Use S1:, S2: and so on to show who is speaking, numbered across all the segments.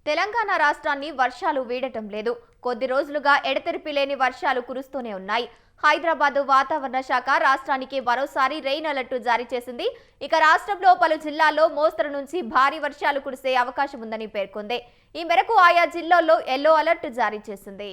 S1: తెలంగాణ రాష్ట్రాన్ని వర్షాలు వీడటం లేదు. కొద్ది రోజులుగా ఎడతెరిపి లేని వర్షాలు కురుస్తూనే ఉన్నాయి. హైదరాబాద్ వాతావరణ శాఖ రాష్ట్రానికి మరోసారి రెయిన్ అలర్ట్ జారీ చేసింది. ఇక రాష్ట్రంలో పలు జిల్లాల్లో మోస్తరు నుంచి భారీ వర్షాలు కురిసే అవకాశం ఉందని పేర్కొంది. ఈ మేరకు ఆయా జిల్లాల్లో యెల్లో అలర్ట్ జారీ చేసింది.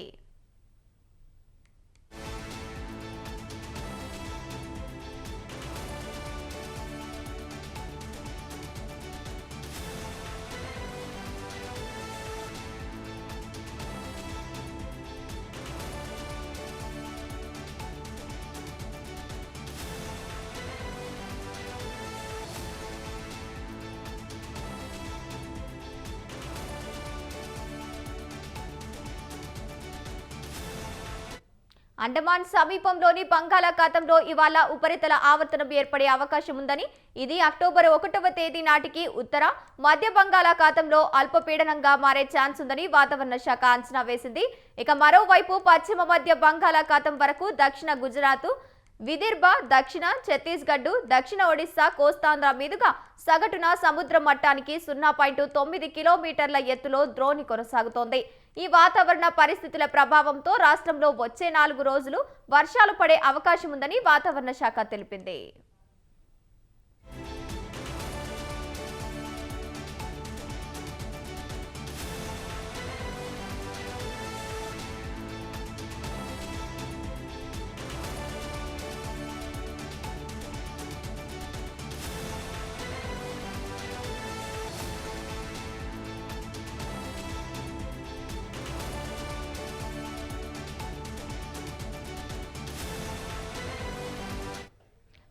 S1: అండమాన్ సమీపంలోని బంగాళాఖాతంలో ఇవాళ ఉపరితల ఆవర్తనం ఏర్పడే అవకాశం ఉందని, ఇది అక్టోబర్ 1వ తేదీ నాటికి ఉత్తర మధ్య బంగాళాఖాతంలో అల్పపీడనంగా మారే ఛాన్స్ ఉందని వాతావరణ శాఖ అంచనా వేసింది. ఇక మరోవైపు పశ్చిమ మధ్య బంగాళాఖాతం వరకు దక్షిణ గుజరాత్, విదర్భ, దక్షిణ ఛత్తీస్గఢ్, దక్షిణ ఒడిశా, కోస్తాంధ్ర మీదుగా సగటున సముద్ర మట్టానికి 0.9 కిలోమీటర్ల ఎత్తులో ద్రోణి కొనసాగుతోంది. ఈ వాతావరణ పరిస్థితుల ప్రభావంతో రాష్ట్రంలో వచ్చే 4 రోజులు వర్షాలు పడే అవకాశం ఉందని వాతావరణ శాఖ తెలిపింది.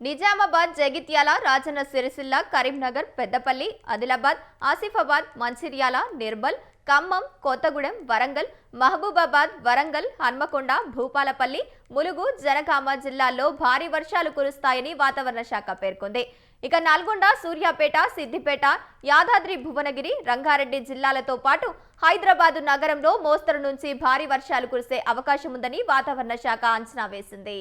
S1: నిజామాబాద్, జగిత్యాల, రాజన్న సిరిసిల్ల, కరీంనగర్, పెద్దపల్లి, ఆదిలాబాద్, ఆసిఫాబాద్, మంచిర్యాల, నిర్మల్, ఖమ్మం, కొత్తగూడెం, వరంగల్, మహబూబాబాద్, వరంగల్, హన్మకొండ, భూపాలపల్లి, ములుగు, జనగామ జిల్లాల్లో భారీ వర్షాలు కురుస్తాయని వాతావరణ శాఖ పేర్కొంది. ఇక నల్గొండ, సూర్యాపేట, సిద్దిపేట, యాదాద్రి భువనగిరి, రంగారెడ్డి జిల్లాలతో పాటు హైదరాబాద్ నగరంలో మోస్తరు నుంచి భారీ వర్షాలు కురిసే అవకాశం ఉందని వాతావరణ శాఖ అంచనా వేసింది.